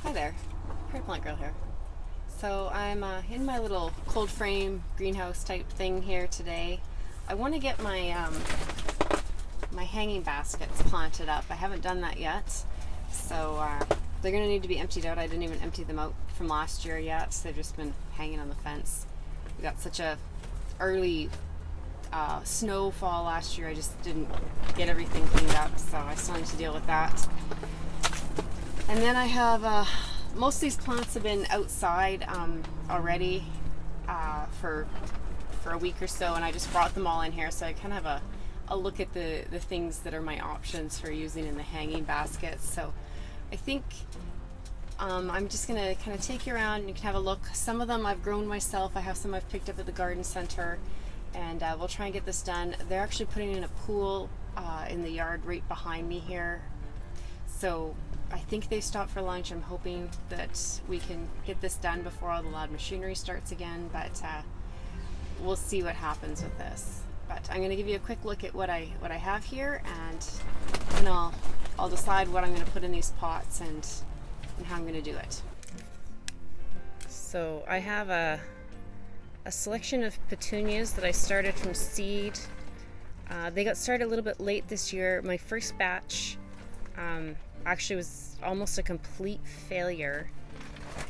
Hi there, Pretty Plant Girl here. So I'm in my little cold frame greenhouse type thing here today. I want to get my my hanging baskets planted up. I haven't done that yet, so they're going to need to be emptied out. I didn't even empty them out from last year yet, so they've just been hanging on the fence. We got such a early snowfall last year. I just didn't get everything cleaned up, so I still need to deal with that. And then I have most of these plants have been outside already for a week or so, and I just brought them all in here, so I kind of have a look at the things that are my options for using in the hanging baskets. So I think I'm just going to kind of take you around and you can have a look. Some of them I've grown myself. I have some I've picked up at the garden center, and we'll try and get this done. They're actually putting in a pool in the yard right behind me here. So I think they stopped for lunch. I'm hoping that we can get this done before all the loud machinery starts again, but we'll see what happens with this. But I'm going to give you a quick look at what I have here, and then I'll decide what I'm going to put in these pots and how I'm going to do it. So I have a selection of petunias that I started from seed. They got started a little bit late this year. My first batch actually was almost a complete failure,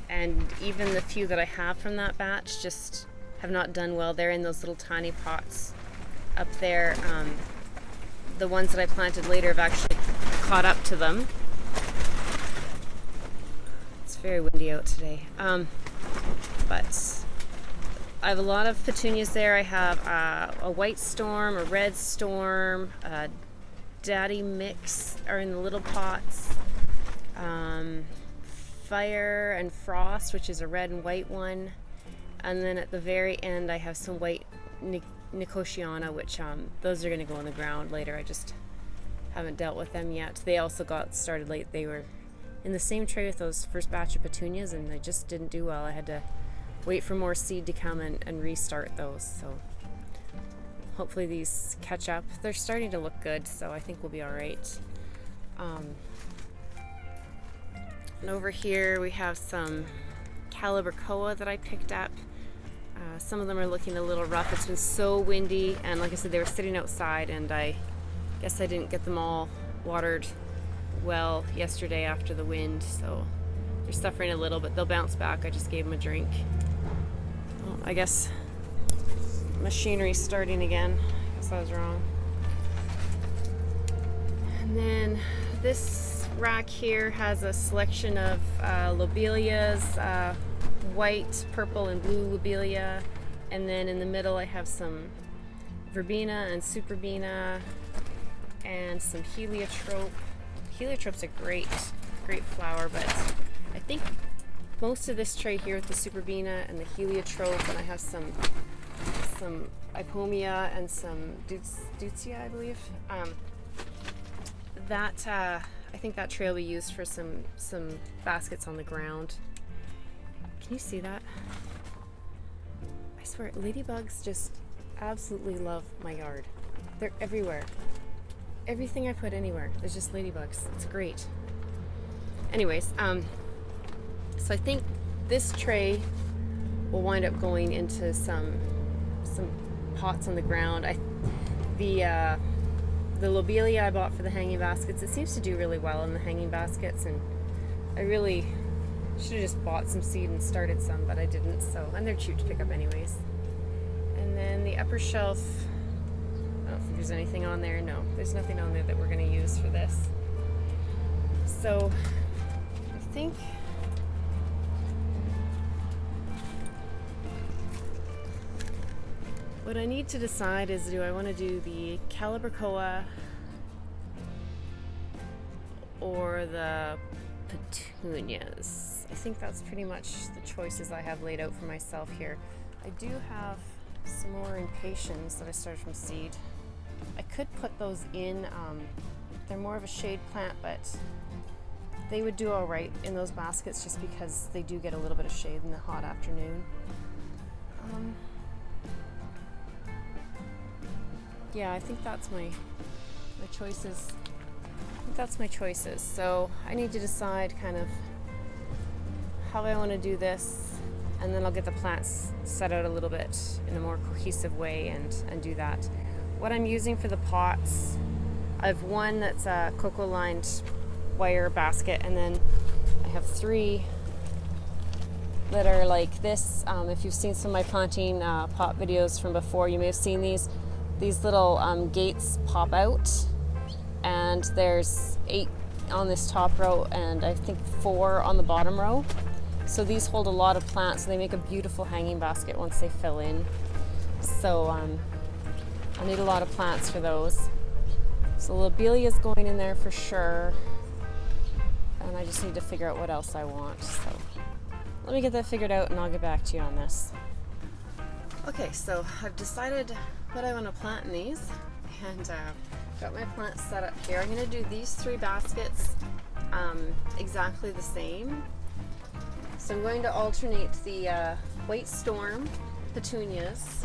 and even the few that I have from that batch just have not done well. They're in those little tiny pots up there. The ones that I planted later have actually caught up to them. It's very windy out today, but I have a lot of petunias there. I have a white storm, a red storm, a daddy mix are in the little pots, fire and frost, which is a red and white one, and then at the very end I have some white Nicotiana, which those are going to go in the ground later. I just haven't dealt with them yet. They also got started late. They were in the same tray with those first batch of petunias, and they just didn't do well. I had to wait for more seed to come and restart those. So hopefully these catch up. They're starting to look good, so I think we'll be all right. And over here we have some Calibrachoa that I picked up. Some of them are looking a little rough. It's been so windy, and like I said, they were sitting outside, and I guess I didn't get them all watered well yesterday after the wind, so they're suffering a little, but they'll bounce back. I just gave them a drink. Well, I guess machinery's starting again. I guess I was wrong. And then this rack here has a selection of lobelias, white, purple, and blue lobelia. And then in the middle I have some verbena and superbena and some heliotrope. Heliotrope's a great flower, but I think most of this tray here with the superbena and the heliotrope, and I have some ipomia and some deutzia, I believe. I think that tray will be used for some baskets on the ground. Can you see that? I swear, ladybugs just absolutely love my yard. They're everywhere. Everything I put anywhere, there's just ladybugs. It's great. Anyways, so I think this tray will wind up going into some pots on the ground. The lobelia I bought for the hanging baskets, it seems to do really well in the hanging baskets, and I really should have just bought some seed and started some, but I didn't. So, and they're cheap to pick up anyways. And then the upper shelf, I don't think there's anything on there. No, there's nothing on there that we're going to use for this. So I think what I need to decide is, do I want to do the Calibrachoa or the petunias? I think that's pretty much the choices I have laid out for myself here. I do have some more impatiens that I started from seed. I could put those in. They're more of a shade plant, but they would do all right in those baskets just because they do get a little bit of shade in the hot afternoon. Yeah, I think that's my choices. I think that's my choices. So I need to decide kind of how I want to do this, and then I'll get the plants set out a little bit in a more cohesive way and do that. What I'm using for the pots, I have one that's a cocoa lined wire basket, and then I have 3 that are like this. If you've seen some of my planting pot videos from before, you may have seen these little gates pop out, and there's 8 on this top row and I think 4 on the bottom row. So these hold a lot of plants, and they make a beautiful hanging basket once they fill in. So I need a lot of plants for those. So lobelia is going in there for sure, and I just need to figure out what else I want. So let me get that figured out and I'll get back to you on this. Okay, so I've decided what I want to plant in these, and got my plants set up here. I'm going to do these 3 baskets exactly the same. So I'm going to alternate the white storm petunias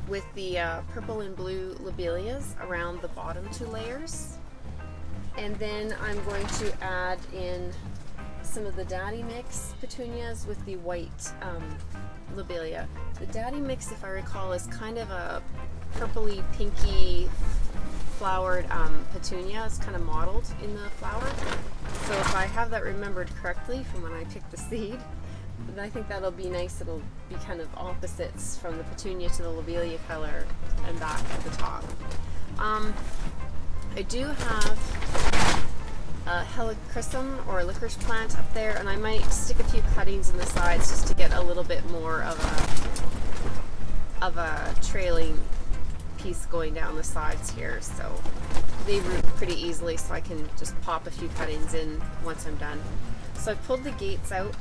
with the purple and blue lobelias around the bottom 2 layers. And then I'm going to add in some of the daddy mix petunias with the white lobelia. The daddy mix, if I recall, is kind of a purpley, pinky flowered petunia. It's kind of mottled in the flower. So if I have that remembered correctly from when I picked the seed, then I think that'll be nice. It'll be kind of opposites from the petunia to the lobelia color and back at the top. I do have a helichrysum or licorice plant up there, and I might stick a few cuttings in the sides just to get a little bit more of a trailing piece going down the sides here. So they root pretty easily, so I can just pop a few cuttings in once I'm done. So I've pulled the gates out,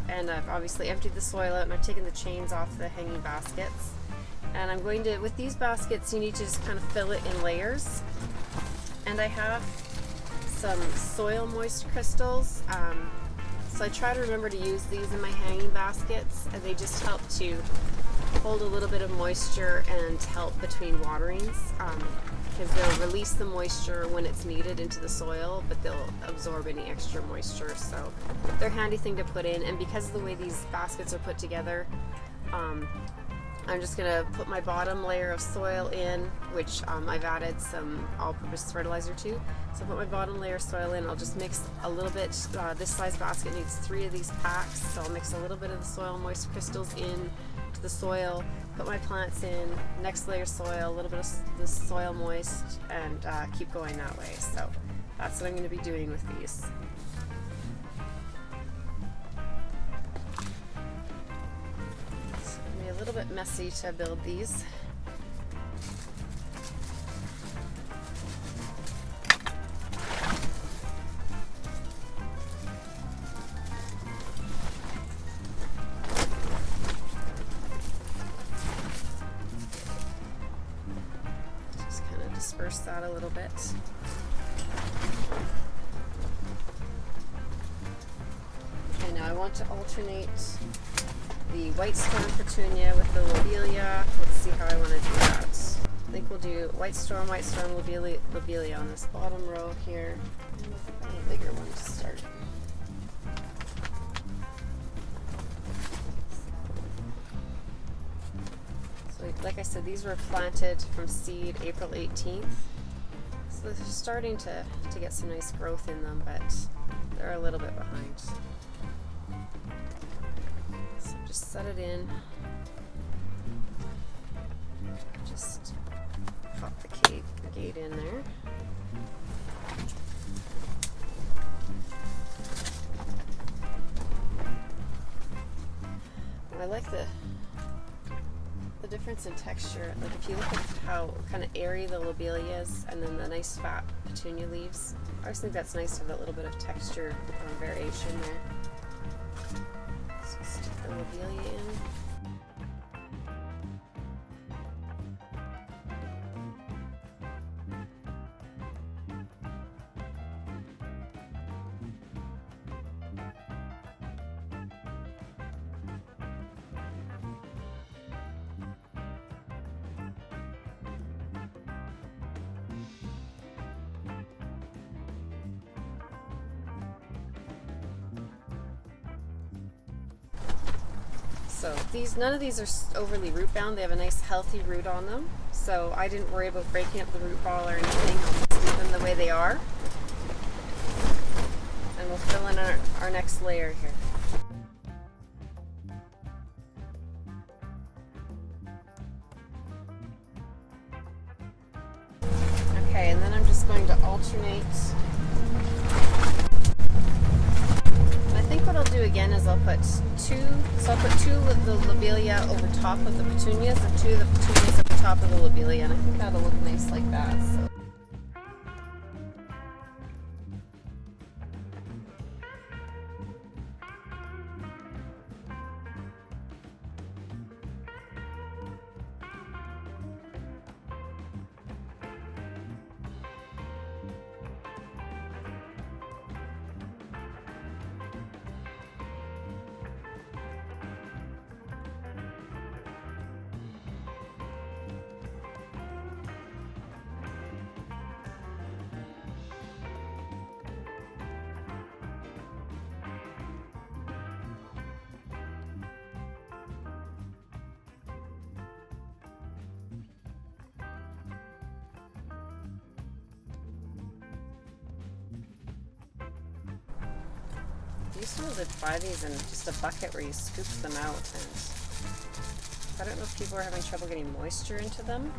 and I've obviously emptied the soil out, and I've taken the chains off the hanging baskets. And I'm going to, with these baskets, you need to just kind of fill it in layers. And I have some soil moist crystals. So I try to remember to use these in my hanging baskets, and they just help to hold a little bit of moisture and help between waterings, because they'll release the moisture when it's needed into the soil, but they'll absorb any extra moisture. So they're a handy thing to put in, and because of the way these baskets are put together, I'm just going to put my bottom layer of soil in, which I've added some all-purpose fertilizer to. So I put my bottom layer of soil in. I'll just mix a little bit. This size basket needs 3 of these packs, so I'll mix a little bit of the soil moist crystals in to the soil, put my plants in, next layer soil, a little bit of the soil moist, and keep going that way. So that's what I'm going to be doing with these. A little bit messy to build these. Just kind of disperse that a little bit. Okay, now I want to alternate the white storm petunia with the lobelia. Let's see how I want to do that. I think we'll do white storm, lobelia on this bottom row here. And a bigger one to start. So like I said, these were planted from seed April 18th. So they're starting to get some nice growth in them, but they're a little bit behind. Just set it in. Just pop the gate in there. I like the difference in texture. Like if you look at how kind of airy the lobelia is, and then the nice fat petunia leaves. I always think that's nice to have a little bit of texture variation there. Stick the lobelia in. So none of these are overly root bound. They have a nice healthy root on them. So I didn't worry about breaking up the root ball or anything. I'll just leave them the way they are. And we'll fill in our next layer here. Okay, and then I'm just going to alternate. I think what I'll do again is I'll put two of the lobelia over top of the petunias and two of the petunias over top of the lobelia, and I think that'll look nice like that. So. I used to be able to buy these in just a bucket where you scoop them out, and I don't know if people are having trouble getting moisture into them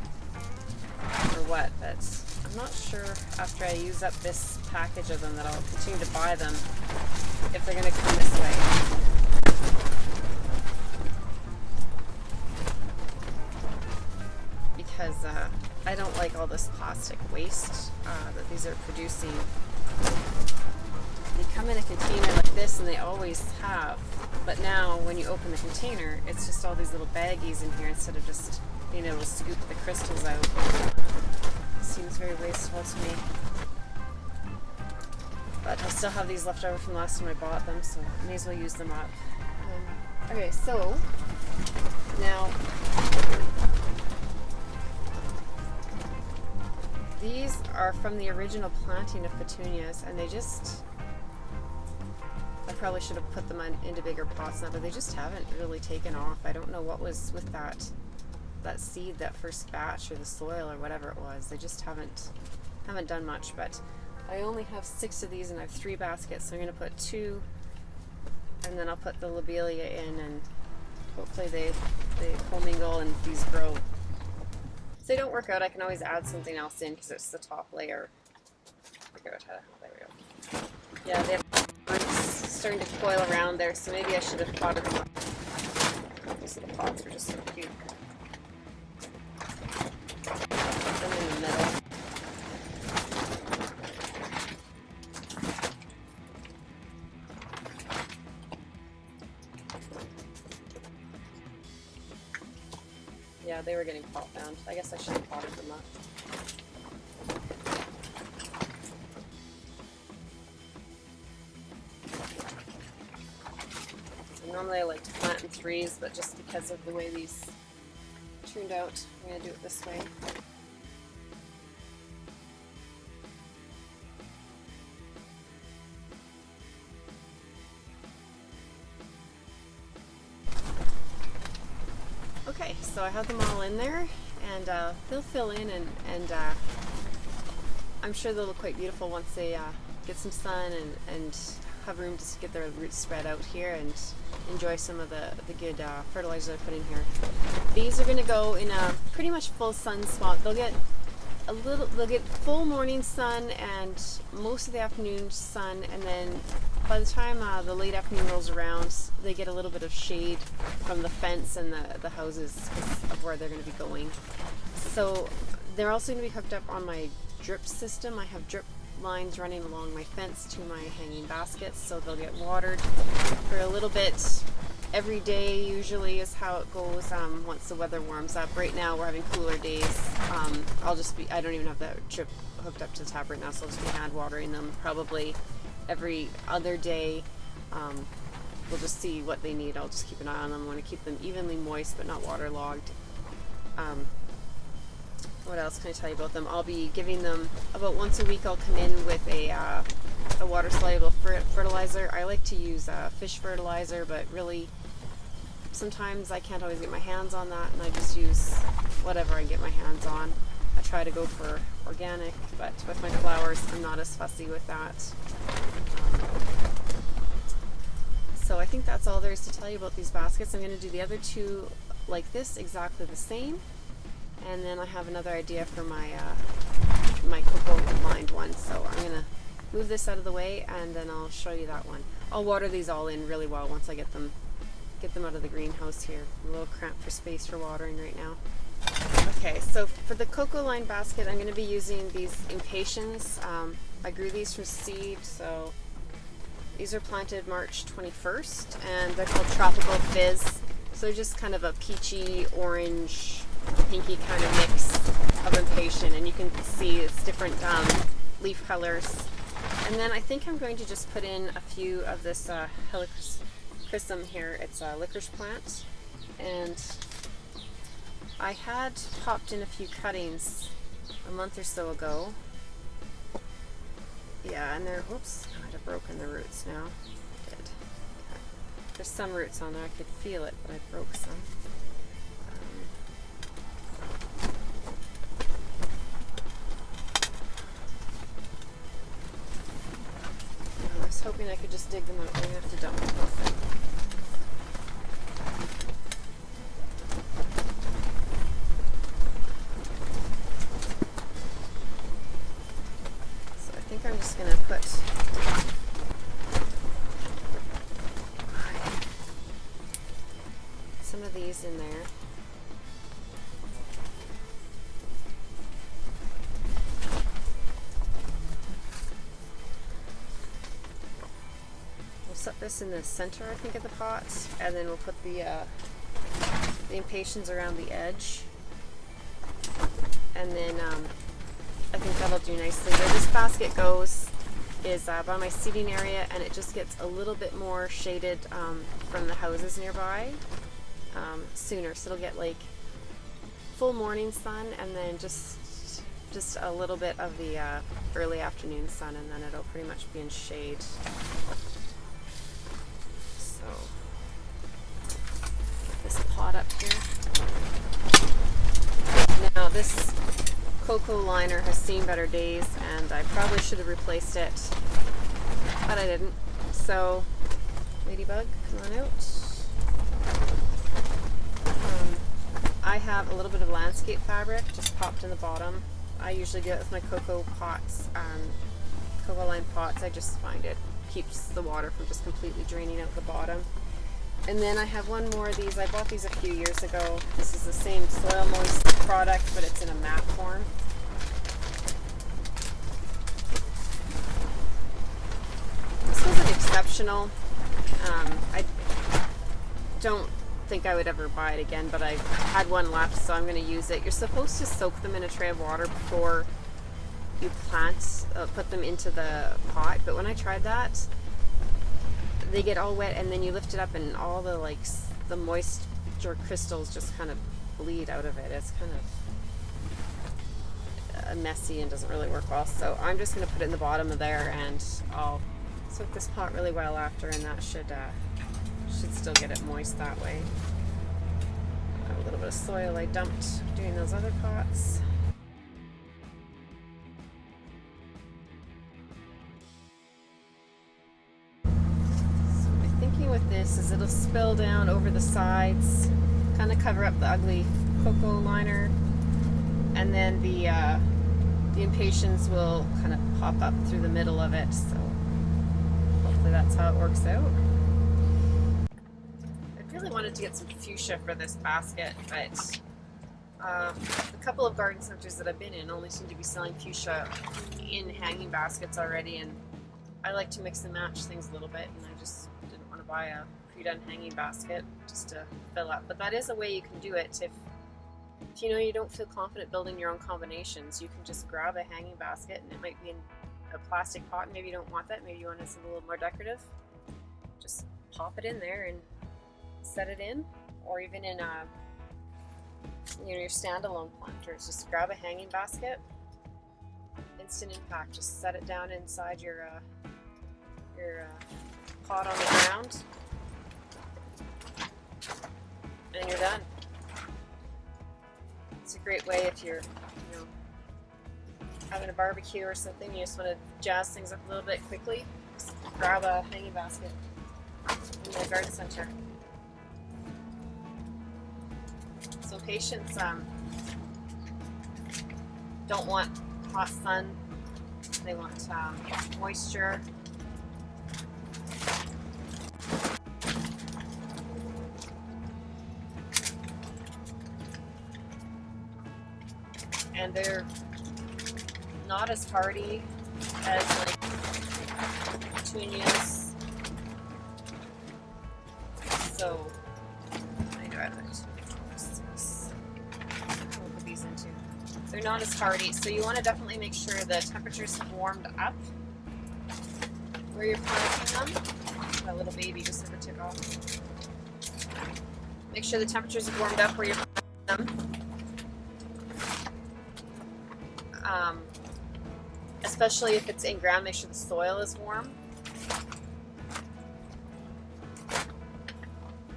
or what, but I'm not sure after I use up this package of them that I'll continue to buy them if they're going to come this way. Because I don't like all this plastic waste that these are producing. They come in a container like this, and they always have, but now when you open the container, it's just all these little baggies in here instead of just being able to scoop the crystals out. It seems very wasteful to me. But I still have these left over from last time I bought them, so I may as well use them up. Okay, so now these are from the original planting of petunias, and they just, I probably should have put them into bigger pots now, but they just haven't really taken off. I don't know what was with that seed, that first batch, or the soil, or whatever it was. They just haven't done much. But I only have 6 of these, and I have 3 baskets, so I'm going to put 2, and then I'll put the lobelia in, and hopefully they commingle and these grow. If they don't work out, I can always add something else in because it's the top layer. There we go. Yeah, they have roots starting to coil around there, so maybe I should have potted them up. These little pots are just so cute. Put them in the middle. Yeah, they were getting pot bound. I guess I should have potted them up. Normally I like to plant in 3s, but just because of the way these turned out, I'm going to do it this way. Okay, so I have them all in there, and they'll fill in, and I'm sure they'll look quite beautiful once they get some sun and have room to get their roots spread out here and enjoy some of the good fertilizer I put in here. These are going to go in a pretty much full sun spot. They'll get full morning sun and most of the afternoon sun, and then by the time the late afternoon rolls around, they get a little bit of shade from the fence and the houses of where they're going to be going. So they're also going to be hooked up on my drip system. I have drip lines running along my fence to my hanging baskets, so they'll get watered for a little bit every day usually is how it goes once the weather warms up. Right now we're having cooler days. I don't even have that drip hooked up to the tap right now, so I'll just be hand watering them probably every other day. We'll just see what they need. I'll just keep an eye on them. I want to keep them evenly moist but not waterlogged. What else can I tell you about them? I'll be giving them about once a week. I'll come in with a water-soluble fertilizer. I like to use fish fertilizer, but really sometimes I can't always get my hands on that, and I just use whatever I get my hands on. I try to go for organic, but with my flowers, I'm not as fussy with that. So I think that's all there is to tell you about these baskets. I'm going to do the other two like this, exactly the same. And then I have another idea for my my cocoa lined one. So I'm going to move this out of the way, and then I'll show you that one. I'll water these all in really well once I get them out of the greenhouse here. I'm a little cramped for space for watering right now. Okay, so for the cocoa lined basket, I'm going to be using these impatiens. I grew these from seed, so these are planted March 21st, and they're called Tropical Fizz. So they're just kind of a peachy, orange, pinky kind of mix of impatient, and you can see it's different leaf colors. And then I think I'm going to just put in a few of this helichrysum here. It's a licorice plant, and I had popped in a few cuttings a month or so ago. Yeah, and they're, whoops, I might have broken the roots now. I did. Yeah. There's some roots on there, I could feel it, but I broke some. I was hoping I could just dig them out. I'm going to have to dump the whole thing. I'm just going to put some of these in there. We'll set this in the center, I think, of the pot, and then we'll put the impatiens around the edge, and then I think that'll do nicely. Where this basket goes is by my seating area, and it just gets a little bit more shaded from the houses nearby sooner. So it'll get like full morning sun, and then just a little bit of the early afternoon sun, and then it'll pretty much be in shade. So get this pot up here. Now this cocoa liner has seen better days, and I probably should have replaced it, but I didn't. So, ladybug, come on out. I have a little bit of landscape fabric just popped in the bottom. I usually do it with my cocoa pots, cocoa lined pots. I just find it keeps the water from just completely draining out the bottom. And then I have one more of these. I bought these a few years ago. This is the same soil moist product, but it's in a mat form. This was an exceptional. I don't think I would ever buy it again, but I had one left, so I'm going to use it. You're supposed to soak them in a tray of water before you put them into the pot, but when I tried that, they get all wet, and then you lift it up, and all the the moisture crystals just kind of bleed out of it. It's kind of messy and doesn't really work well. So I'm just going to put it in the bottom of there, and I'll soak this pot really well after, and that should still get it moist that way. Got a little bit of soil I dumped doing those other pots. With this is it'll spill down over the sides, kind of cover up the ugly cocoa liner, and then the impatiens will kind of pop up through the middle of it. So hopefully that's how it works out. I really wanted to get some fuchsia for this basket, but a couple of garden centers that I've been in only seem to be selling fuchsia in hanging baskets already, and I like to mix and match things a little bit, and I just didn't want to buy a pre-done hanging basket just to fill up. But that is a way you can do it. If you know you don't feel confident building your own combinations, you can just grab a hanging basket, and it might be in a plastic pot. Maybe you don't want that. Maybe you want it a little more decorative. Just pop it in there and set it in, or even in your standalone planters. Just grab a hanging basket. Instant impact. Just set it down inside your pot on the ground. then you're done. It's a great way if you're, having a barbecue or something, you just want to jazz things up a little bit quickly. Just grab a hanging basket in the garden center. So patients don't want hot sun. They want moisture. And they're not as hardy as like petunias. So I grab it. We'll put these into. They're not as hardy, so you want to definitely make sure the temperatures have warmed up where you're planting them. That little baby just never took off. Make sure the temperatures have warmed up where you're planting them. Especially if it's in ground, make sure the soil is warm.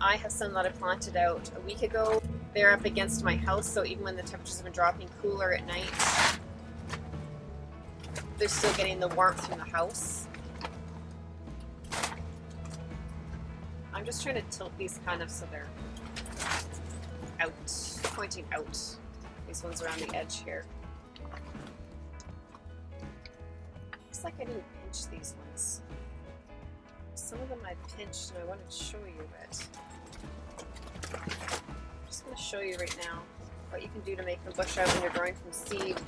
I have some that I planted out a week ago. They're up against my house, so even when the temperatures have been dropping cooler at night, they're still getting the warmth from the house. I'm just trying to tilt these kind of so they're out, pointing out. These ones around the edge here. Looks like I didn't pinch these ones. Some of them I pinched and I wanted to show you, but I'm just going to show you right now what you can do to make them bush out when you're growing from seed.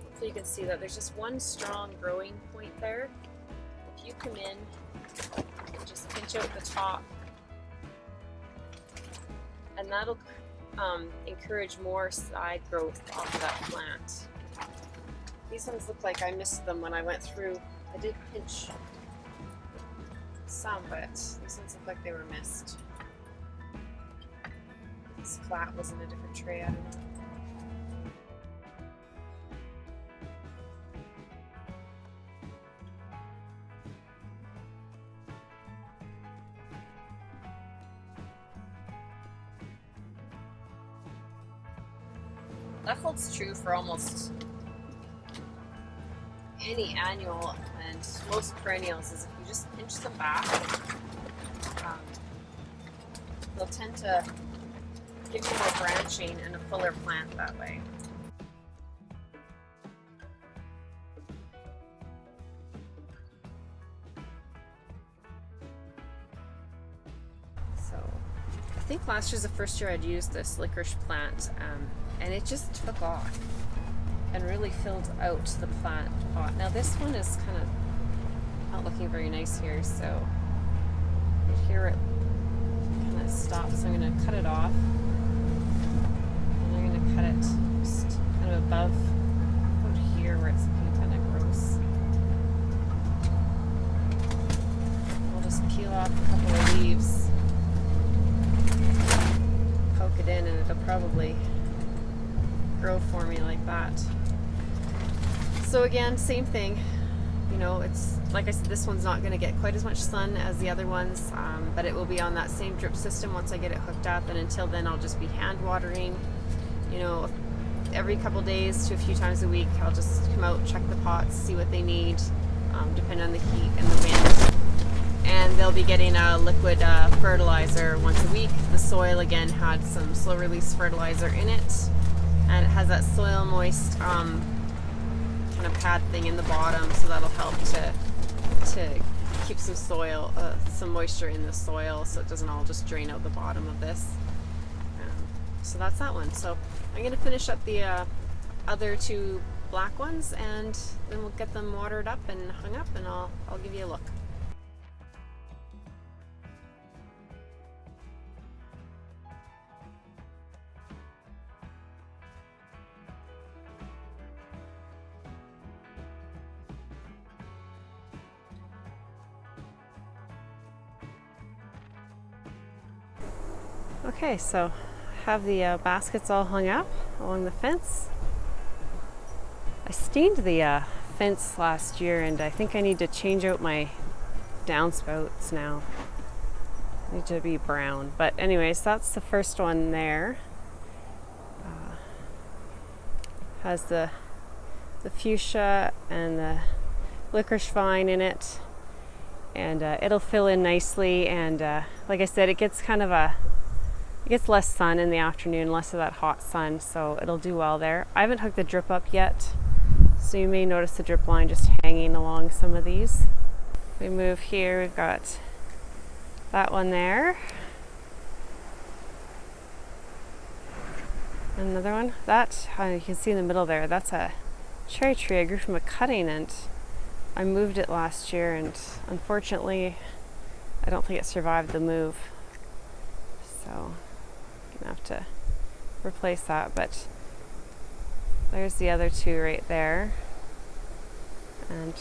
Hopefully you can see that there's just one strong growing point there. If you come in and just pinch out the top, and that'll encourage more side growth off of that plant. These ones look like I missed them when I went through. I did pinch some, but these ones look like they were missed. This flat was in a different tray, I don't know. That holds true for almost any annual and most perennials, is if you just pinch them back, they'll tend to give you more branching and a fuller plant that way. So I think last year's the first year I'd used this licorice plant, and it just took off and really filled out the plant pot. Now this one is kind of not looking very nice here, so you hear it kind of stop, so I'm going to cut it off. And I'm going to cut it just kind of above out here where it's looking kind of gross. I'll just peel off a couple of leaves, poke it in, and it'll probably grow for me like that. So again, same thing, it's like I said, this one's not going to get quite as much sun as the other ones, but it will be on that same drip system once I get it hooked up, and until then I'll just be hand watering, every couple days to a few times a week. I'll just come out, check the pots, see what they need, depending on the heat and the wind, and they'll be getting a liquid fertilizer once a week. The soil again had some slow release fertilizer in it, and it has that soil moist kind of pad thing in the bottom, so that'll help to keep some soil, some moisture in the soil, so it doesn't all just drain out the bottom of this. So that's that one. So I'm going to finish up the other two black ones, and then we'll get them watered up and hung up, and I'll give you a look. Okay, so I have the baskets all hung up along the fence. I stained the fence last year, and I think I need to change out my downspouts now. Need to be brown. But anyways, that's the first one there. Has the fuchsia and the licorice vine in it, and it'll fill in nicely. And like I said, it gets less sun in the afternoon, less of that hot sun, so it'll do well there. I haven't hooked the drip up yet, so you may notice the drip line just hanging along some of these. We move here, we've got that one there. Another one. That, you can see in the middle there, that's a cherry tree I grew from a cutting, and I moved it last year, and unfortunately I don't think it survived the move. So I'm gonna have to replace that, but there's the other two right there. And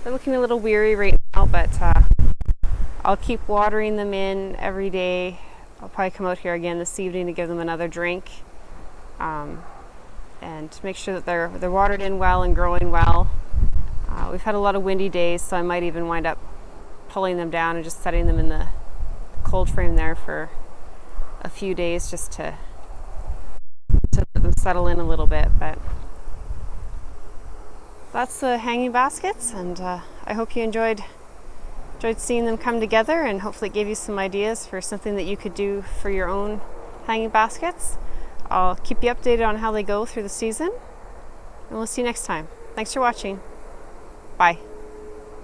they're looking a little weary right now, but I'll keep watering them in every day. I'll probably come out here again this evening to give them another drink. And make sure that they're watered in well and growing well. We've had a lot of windy days, so I might even wind up pulling them down and just setting them in the cold frame there for a few days, just to let them settle in a little bit. But that's the hanging baskets, and I hope you enjoyed seeing them come together, and hopefully it gave you some ideas for something that you could do for your own hanging baskets. I'll keep you updated on how they go through the season, and we'll see you next time. Thanks for watching. Bye.